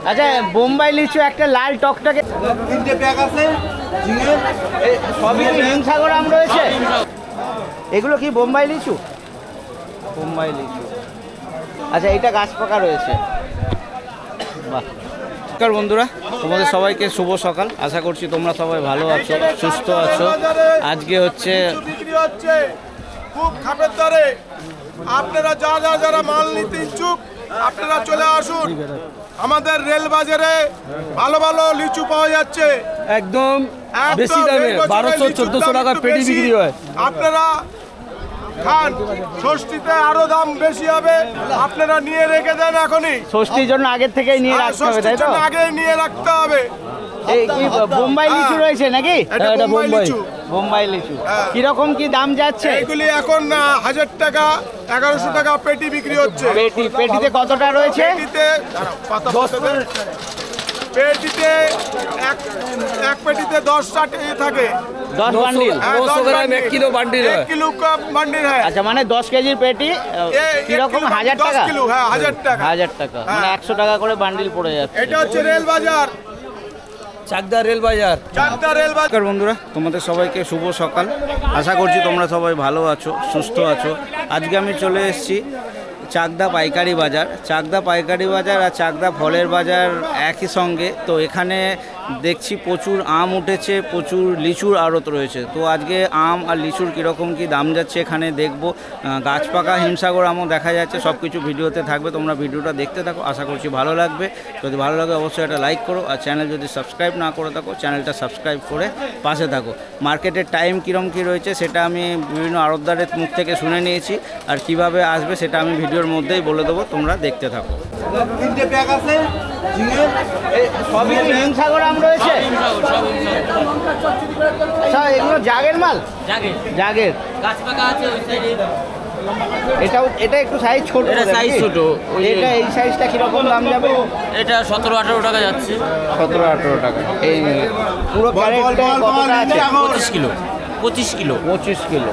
আচ্ছা বোম্বাই লিচু একটা লাল টকটকে তিনটে প্যাক আছে সবই হিমসাগর আম রয়েছে। এগুলো কি বোম্বাই লিচু? বোম্বাই লিচু। আচ্ছা এটা গাছ পাকা রয়েছে। বাহ। নমস্কার বন্ধুরা, তোমাদের সবাইকে শুভ সকাল। আশা করছি তোমরা সবাই ভালো আছো, সুস্থ আছো। আজকে হচ্ছে খুব খাপের দরে আপনারা যারা মাল নিতে ইচ্ছুক আপনারা চলে আসুন। আমাদের রেল বাজারে ভালো ভালো লিচু পাওয়া যাচ্ছে, একদম বেশি দামে 1200-1400 টাকা পেটি বিক্রি হয়। আপনারা খান, ষষ্ঠীতে আরো দাম বেশি হবে, আপনারা নিয়ে রেখে দেন। এখনই ষষ্ঠীর জন্য আগের থেকেই নিয়ে রাখতে হবে, তাই তো? আগে নিয়ে রাখতে হবে। এই কি বোম্বাই লিচু রয়েছে নাকি? এটা বোম্বাই লিচু। বোম্বাই লিচু কিরকম কি দাম যাচ্ছে? এগুলি এখন 1000 টাকা 1100 টাকা পেটি বিক্রি হচ্ছে। পেটিতে কতটা রয়েছে? পেটিতে এক পেটিতে 10 থাকে। 10 বান্ডিল, 200 গ্রাম 1 কিলো বান্ডিল হয়। 1 কিলো का বান্ডিল है। আচ্ছা মানে 10 কেজির পেটি কিরকম? 1000 টাকা? 10 কিলো, হ্যাঁ 1000 টাকা। 1000 টাকা মানে 100 টাকা করে বান্ডিল পড়ে যাচ্ছে। এটা হচ্ছে রেল বাজার, চাকদা রেল বাজার। চাকদা রেল বাজার। নমস্কার বন্ধুরা, তোমাদের সবাইকে শুভ সকাল। আশা করছি তোমরা সবাই ভালো আছো, সুস্থ আছো। আজকে আমি চলে এসেছি চাকদা পাইকারি বাজার। চাকদা পাইকারি বাজার আর চাকদা ফলের বাজার একই সঙ্গে। তো এখানে দেখছি প্রচুর আম উঠেছে, প্রচুর লিচুর আড়ত রয়েছে। তো আজকে আম আর লিচুর কীরকম কী দাম যাচ্ছে এখানে দেখবো। গাছ পাকা হিমসাগর আমও দেখা যাচ্ছে। সব কিছু ভিডিওতে থাকবে, তোমরা ভিডিওটা দেখতে থাকো। আশা করছি ভালো লাগবে। যদি ভালো লাগে অবশ্যই একটা লাইক করো, আর চ্যানেল যদি সাবস্ক্রাইব না করে থাকো চ্যানেলটা সাবস্ক্রাইব করে পাশে থাকো। মার্কেটের টাইম কীরকম কী রয়েছে সেটা আমি বিভিন্ন আড়তদারের মুখ থেকে শুনে নিয়েছি, আর কিভাবে আসবে সেটা আমি ভিডিওর মধ্যেই বলে দেবো, তোমরা দেখতে থাকো। তিনটে প্যাক আছে সবই হিমসাগর আম রয়েছে। এগুলো জাগের মাল? জাগের গাছ পাকা আছে ওই সাইডে। এটা একটু সাইজ ছোট। এটা সাইজ ছোট। এটা এই সাইজটা কিরকম দাম যাবে? এটা 17-18 টাকা যাচ্ছে। 17-18 টাকা। এই পুরো ক্যারেটটা কতটা আছে? 25 কিলো। 25 কিলো। 25 কিলো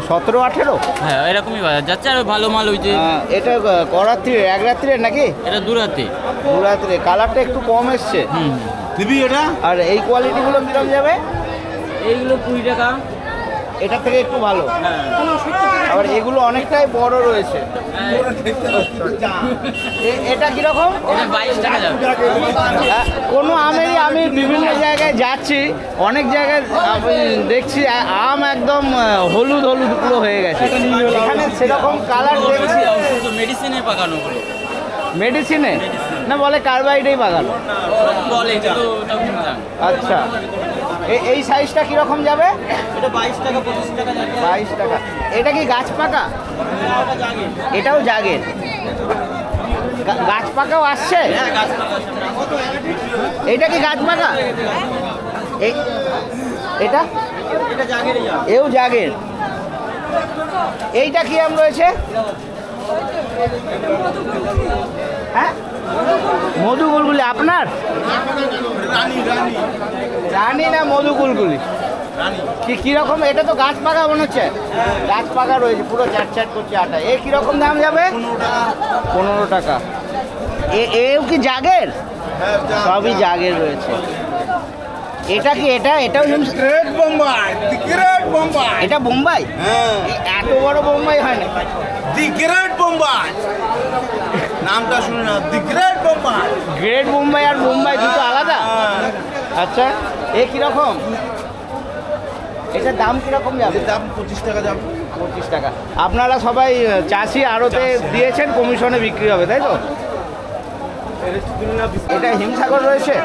17-18। হ্যাঁ এরকমই বাজার যাচ্ছে। আর ভালো মাল হইছে। এটা করাত্রি এক রাত্রির নাকি? এটা দু রাতে। দু রাত্রে। কালারটা একটু কম এসছে। দিবি এটা। আর এই কোয়ালিটিগুলো কিরকম যাবে? এইগুলো 20 টাকা। এটা থেকে একটু ভালো। আবার এগুলো অনেকটাই বড় রয়েছে। এটা কিরকম? এটা 22 টাকা যাবে। কোনো আমেরই আমি বিভিন্ন জায়গায় যাচ্ছি, অনেক জায়গায় দেখছি আম একদম হলুদ হলুদ পুরো হয়ে গেছে। এখানে সেরকম কালার দেখছি। মেডিসিনে পাকানো হলো। মেডিসিনে না বলে কার্বাইডেই পাকানো বলে কিন্তু ওটা ভুল জান। আচ্ছা এই সাইজটা কিরকম যাবে? এটা 22 টাকা 25 টাকা যাবে। 22 টাকা। এটা কি গাছ পাকা? এটাও জাগের। গাছ পাকাও আসছে? হ্যাঁ গাছ পাকা। এটা কি গাছ পাকা? এটা এটা জাগেরই যাবে। এও জাগের। এইটা কি আম রয়েছে? হ্যাঁ মধু গুলগুলি আপনার? রানী না মধু গুলগুলি? কিরকম? এটা তো গাছ পাকা মনে হচ্ছে। গাছ পাকা রয়েছে, পুরো চ্যাট করছে আটা। এ কিরকম দাম যাবে? 15 টাকা। এও কি জাগের? সবই জাগের রয়েছে। এটা কি? এটাও গ্রেট বোম্বাই, দি গ্রেট বোম্বাই। এটা বোম্বাই? হ্যাঁ এত বড় বোম্বাই হয় না। দি গ্রেট বোম্বাই নামটা শুনে না, the great Bombay. Great Bombay আর বোম্বাই দুটো আলাদা? আচ্ছা এ কিরকম? এটার দাম কিরকম যাবে? দাম 25 টাকা যাবে। 25 টাকা। আপনারা সবাই চাষি আড়তে দিয়েছেন, কমিশনে বিক্রি হবে তাই তো? এটা হিমসাগর রয়েছে?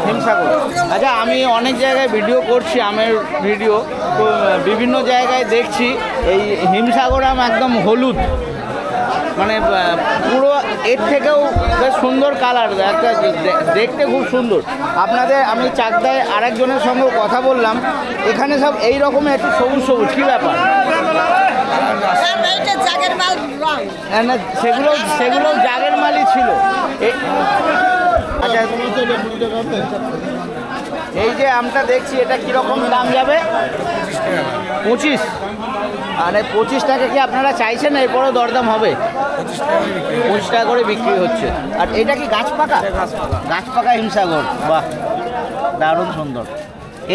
হিমসাগর। আচ্ছা আমি অনেক জায়গায় ভিডিও করছি, আমের ভিডিও, তো বিভিন্ন জায়গায় দেখছি এই হিমসাগর আম একদম হলুদ, মানে পুরো এর থেকেও বেশ সুন্দর কালার, একটা দেখতে খুব সুন্দর। আপনাদের আমি চাকদায় আরেকজনের সঙ্গে কথা বললাম, এখানে সব এই রকমের একটু সবুজ সবুজ, কী ব্যাপার? না সেগুলো জাগের মালই ছিল। আচ্ছা এই যে আমটা দেখছি এটা কীরকম দাম যাবে? 25। মানে 25 টাকা কি আপনারা চাইছেন না এরপরেও দরদাম হবে? 25 টাকা করে বিক্রি হচ্ছে। আর এটা কি গাছ পাকা? গাছ পাকা হিমসাগর, বাহ দারুণ সুন্দর।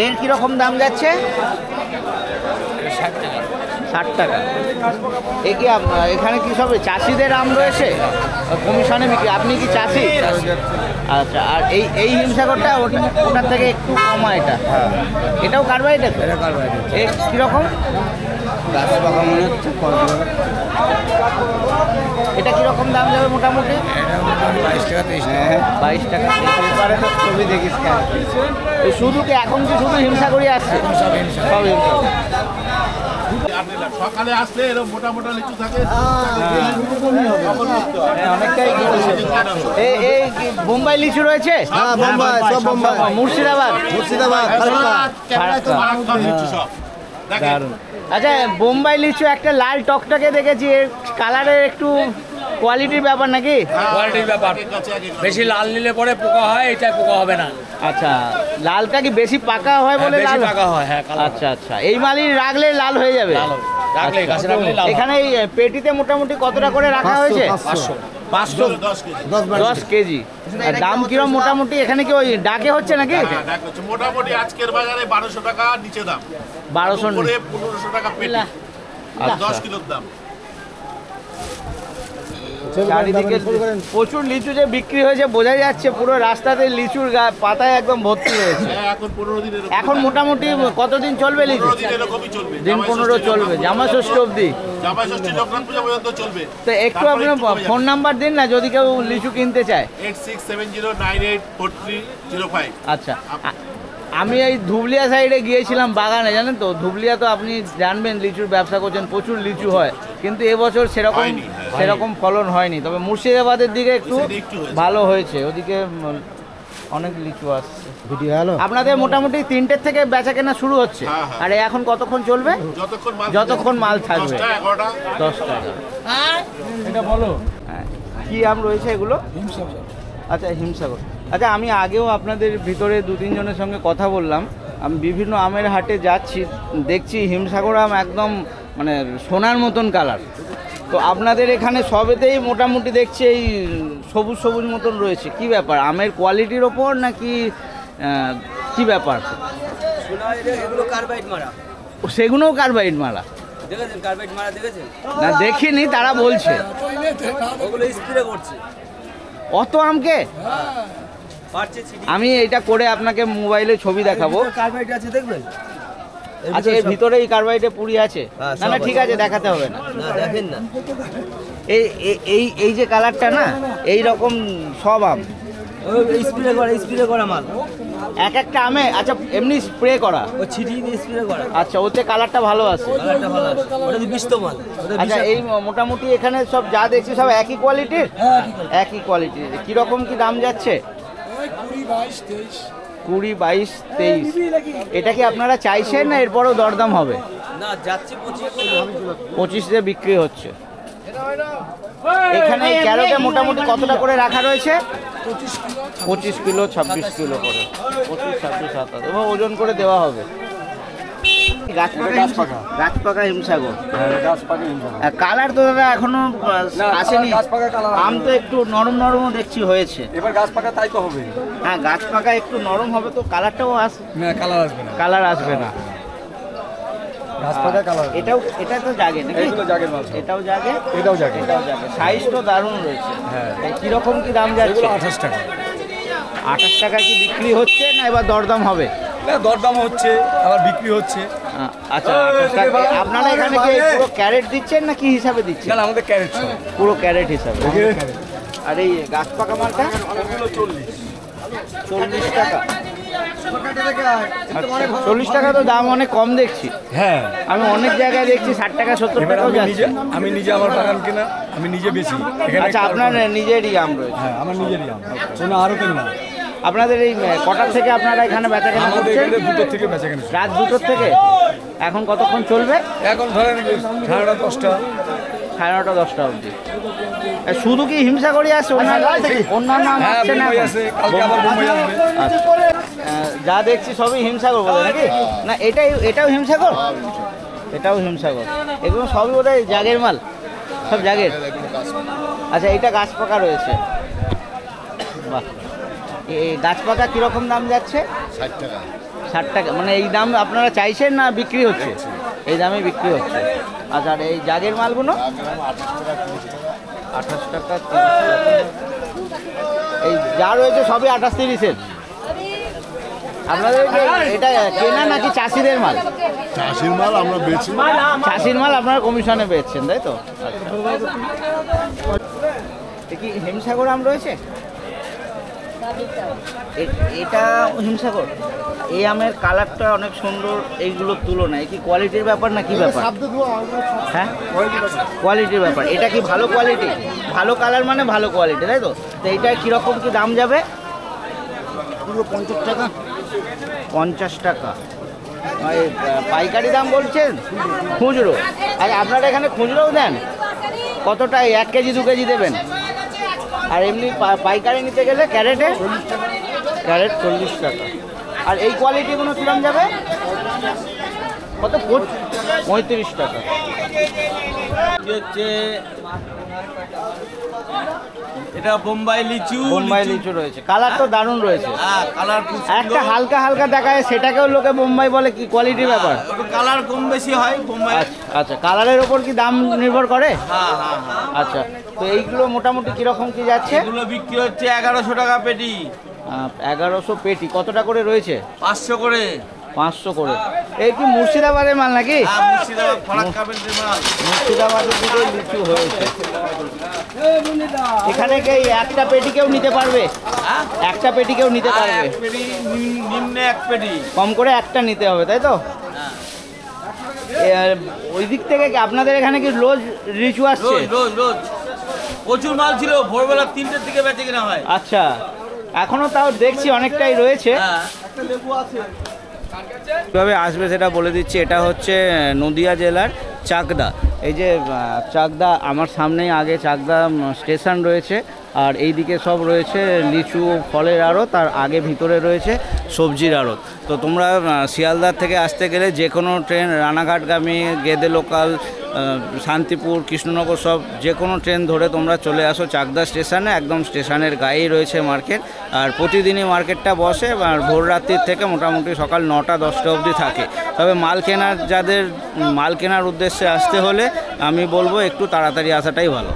এর কীরকম দাম যাচ্ছে? 60 টাকা। এ কি এখানে কি সব চাষিদের আম রয়েছে কমিশনে বিক্রি? আপনি কি চাষি? আচ্ছা, আর এই হিমসাগরটা ওটার থেকে একটু কমা এটা? এটাও কার্বাইড? এ কীরকম? গাছ পাকা মনে হচ্ছে এটা কীরকম দাম যাবে মোটামুটি? 22 টাকা 23 টাকা। 22 টাকা। এবারে তো ছবি দেখিস শুধু কি এখন কি শুধু হিমসাগরই আসছে? সব হিমসাগর। সকালে আসলে এরকম মোটা মোটা লিচু থাকে। অনেকটাই এই কি বোম্বাই লিচু রয়েছে? হ্যাঁ, বোম্বাই, সব বোম্বাই। মুর্শিদাবাদ, দারুণ। আচ্ছা, বোম্বাই লিচু একটা লাল টকটকে দেখেছি, এর কালারের একটু কোয়ালিটির ব্যাপার নাকি? কোয়ালিটির ব্যাপার, বেশি লাল নিলে পরে পোকা হয়, এটাই পোকা হবে না। আচ্ছা, লালটা কি বেশি পাকা হয় বলে বেশি লাল? পাকা হয়, হ্যাঁ। আচ্ছা আচ্ছা, এই মালই রাখলে লাল হয়ে যাবে? রাখলে গাছে রাখলে লাল। এখানে এই পেটিতে মোটামুটি কতটা করে রাখা হয়েছে? 10 কেজি। আর দাম কিরম মোটামুটি? এখানে কি ওই ডাকে হচ্ছে নাকি? মোটামুটি আজকের বাজারে 1200 টাকা নিচে দাম, 1200 উপরে 1500 টাকা পেটি। আর 10 কিলোর দাম। চারিদিকে প্রচুর লিচু যে বিক্রি হয়েছে বোঝা যাচ্ছে, পুরো রাস্তাতে লিচুর পাতায় একদম ভর্তি হয়েছে। এখন 15 দিন এরকম। এখন মোটামুটি কতদিন চলবে লিচু? 15 দিন এরকমই চলবে। দিন 15 চলবে, জামাই ষষ্ঠী অবধি। জামাই ষষ্ঠী লোকনাথ পূজা পর্যন্ত চলবে। তো একটু আপনার ফোন নাম্বার দিন না, যদি কেউ লিচু কিনতে চায়। 8670984305। আচ্ছা, আমি এই ধুবলিয়া সাইডে গিয়েছিলাম বাগানে, জানেন তো, ধুবলিয়া তো আপনি জানবেন লিচুর ব্যবসা করছেন, প্রচুর লিচু হয়, কিন্তু এবছর সেরকম ফলন হয়নি। তবে মুর্শিদাবাদের দিকে একটু ভালো হয়েছে, ওদিকে অনেক লিচু আসছে। আপনাদের মোটামুটি 3টের থেকে বেচা কেনা শুরু হচ্ছে। আর এখন কতক্ষণ চলবে? যতক্ষণ মাল থাকবে। 10 টাকা। এটা বলো কি আম রয়েছে এগুলো? আচ্ছা, হিমসাগর। আচ্ছা, আমি আগেও আপনাদের ভিতরে 2-3 জনের সঙ্গে কথা বললাম। আমি বিভিন্ন আমের হাটে যাচ্ছি, দেখছি হিমসাগর আম একদম মানে সোনার মতন কালার। তো আপনাদের এখানে সবেতেই মোটামুটি দেখছি এই সবুজ সবুজ মতন রয়েছে, কি ব্যাপার? আমের কোয়ালিটির ওপর নাকি কি ব্যাপার? এগুলো কার্বাইড মারা। সেগুলোও কার্বাইড মারা? দেখেছেন কার্বাইড মারা? দেখেছেন না, দেখিনি, তারা বলছে। ওগুলো স্প্রে করছে অত আমকে? আমি এটা করে আপনাকে মোবাইলে ছবি দেখাবো। কার্বাইড আছে দেখবেন? আচ্ছা, এর ভিতরে এই কার্বাইডে পুরি আছে? না না, ঠিক আছে, দেখাতে হবে না। দেখেন না, এই যে কালারটা না, এই রকম সব আম স্প্রে করা মাল এক একটা আমে। আচ্ছা, এমনি স্প্রে করা? ও ছিটিয়ে দিয়ে স্প্রে করা। আচ্ছা, ওতে কালারটা ভালো আছে? কালারটা ভালো আছে, ওটা তো বিষ্ট মাল। আচ্ছা, এই মোটামুটি এখানে সব যা দেখছি সব একই কোয়ালিটির? একই কোয়ালিটির। কীরকম কি দাম যাচ্ছে? 20, 22, 23। এটা কি আপনারা চাইছেন না এরপরেও দরদাম হবে? না, যাচ্ছে 25 বিক্রি হচ্ছে। এখানে ক্যারটে মোটামুটি কতটা করে রাখা রয়েছে? 25 কিলো, 26 কিলো করে। 25, 26, 27 এবং ওজন করে দেওয়া হবে। গাছ পাকা হিমসাগর। কালার তো দাদা এখনো আসেনি। আম তো একটু নরম নরমও দেখছি হয়েছে। এবার গাছ পাকা, তাই তো হবে। হ্যাঁ, গাছ পাকা একটু নরম হবে তো কালারটাও আসবে না, কালার আসবে না। কালার আসবে না। গাছ পাকা কালার। এটা তো জাগে নাকি? এগুলো জাগের মাল। এটাও জাগে, এটাও জাগে। সাইজ তো দারুণ রয়েছে। হ্যাঁ। কিরকম কি দাম যাচ্ছে? এগুলো 28 টাকা। 28 টাকা কি বিক্রি হচ্ছে না এবার দরদাম হবে? না, দরদাম হচ্ছে, আবার বিক্রি হচ্ছে। আচ্ছা, 28 টাকা। আপনারা এখানে কি পুরো ক্যারেট দিচ্ছেন না কি হিসাবে দিচ্ছেন? না, আমাদের ক্যারেট ছিল। পুরো ক্যারেট হিসাবে। আর এই গাছ পাকা মালটা? 40 টাকা। 40 টাকা তো দাম অনেক কম দেখছি। হ্যাঁ, আমি অনেক জায়গায় দেখছি 60 টাকা 70 এবার টাকাও যাচ্ছে। আমি নিজে আমার বাগান কেনা, আমি নিজে বেশি। আচ্ছা, আপনার নিজেরই আম রয়েছে? হ্যাঁ, আমার নিজেরই আম, কোনো আরও কেন না। আপনাদের এই কটার থেকে আপনারা এখানে বেচা কেনা আমাদের করছেন? এখানে 2টোর থেকে বেচা কেনা। রাত 2টোর থেকে? এখন কতক্ষণ চলবে? এখন ধরেন 9:30, 10টা। 9:30, 10টা অবধি। শুধু কি হিমসাগরই আছে? অন্যান্য আম হ্যাঁ, আসছে না বোম্বাই এখন? আছে, কালকে আবার বোম্বাই আসবে। আচ্ছা। যা দেখছি সবই হিমসাগর বলে নাকি? না, এটাও হিমসাগর? এটাও হিমসাগর। এগুলো সবই বোধহয় জাগের মাল, সব জাগের। আচ্ছা, এটা গাছ পাকা রয়েছে, বাহ। এই গাছ পাকা কীরকম দাম যাচ্ছে? 60 টাকা। মানে এই দাম আপনারা চাইছেন না বিক্রি হচ্ছে? এই দামে বিক্রি হচ্ছে। আচ্ছা, আর এই জাগের মালগুলো 28 টাকা, 30 টাকা। এই যা রয়েছে সবই 28-30-এর। আপনাদের এটা কেনা নাকি চাষিদের মাল? চাষির মাল আমরা বেচি। চাষির মাল আপনারা কমিশনে বেচছেন, তাই তো? কি হিমসাগর আম রয়েছে? এটা হিমসাগর। এই আমের কালারটা অনেক সুন্দর এইগুলোর তুলনায়। কি কোয়ালিটির ব্যাপার না কি ব্যাপার? হ্যাঁ, কোয়ালিটির ব্যাপার। এটা কি ভালো কোয়ালিটি? ভালো কালার মানে ভালো কোয়ালিটি, তাই তো? তো এইটা কীরকম কি দাম যাবে? 50 টাকা। 50 টাকা পাইকারি দাম বলছেন? খুচরো? আর আপনারা এখানে খুচরোও দেন? কতটা? 1 কেজি 2 কেজি দেবেন? আর এমনি পাইকারি নিতে গেলে ক্যারেটে? ক্যারেট 40 টাকা। আর এই কোয়ালিটিগুলো কী দাম যাবে? কত? 35 টাকা। হচ্ছে এটা বোম্বাই লিচু। বোম্বাই লিচু রয়েছে, কালার তো দারুণ রয়েছে। হ্যাঁ, কালার খুব একটা হালকা হালকা দেখায়, সেটাকেও লোকে বোম্বাই বলে। কি কোয়ালিটির ব্যাপার? কালার কম বেশি হয় বোম্বাই। আচ্ছা, কালারের ওপর কি দাম নির্ভর করে? হ্যাঁ হ্যাঁ হ্যাঁ। আচ্ছা, তো এইগুলো মোটামুটি কিরকম কি যাচ্ছে? এগুলো বিক্রি হচ্ছে 1100 টাকা পেটি। 1100 পেটি। কতটা করে রয়েছে? 500 করে। 500 করে। এই কি মুর্শিদাবাদের মাল নাকি? হ্যাঁ, মুর্শিদাবাদ ফারাক্কা বেল্টের মাল। মুর্শিদাবাদের দিকে লিচু হয়েছে। এখানে কি একটা পেটি কেউ নিতে পারবে? হ্যাঁ, একটা পেটি কেউ নিতে পারবে? এক পেটি, নিম্নে 1 পেটি। কম করে একটা নিতে হবে, তাই তো? ওই দিক থেকে কি আপনাদের এখানে কি রোজ লিচু আসছে? রোজ রোজ রোজ প্রচুর মাল ছিল। ভোরবেলা 3টের দিকে বেঁচে কিনা হয়। আচ্ছা, এখনো তাও দেখছি অনেকটাই রয়েছে। হ্যাঁ, কীভাবে আসবে সেটা বলে দিচ্ছি। এটা হচ্ছে নদিয়া জেলার চাকদা। এই যে চাকদা, আমার সামনেই আগে চাকদা স্টেশন রয়েছে, আর এই দিকে সব রয়েছে লিচু ফলের আড়ত, তার আগে ভিতরে রয়েছে সবজির আড়ত। তো তোমরা শিয়ালদার থেকে আসতে গেলে যে কোনো ট্রেন, রানাঘাটগামী, গেদে লোকাল, শান্তিপুর, কৃষ্ণনগর, সব যে কোনো ট্রেন ধরে তোমরা চলে আসো চাকদা স্টেশনে। একদম স্টেশনের গায়েই রয়েছে মার্কেট। আর প্রতিদিনই মার্কেটটা বসে, আর ভোর রাত্রির থেকে মোটামুটি সকাল 9টা-10টা অবধি থাকে। তবে যাদের মাল কেনার উদ্দেশ্যে আসতে হলে আমি বলবো একটু তাড়াতাড়ি আসাটাই ভালো।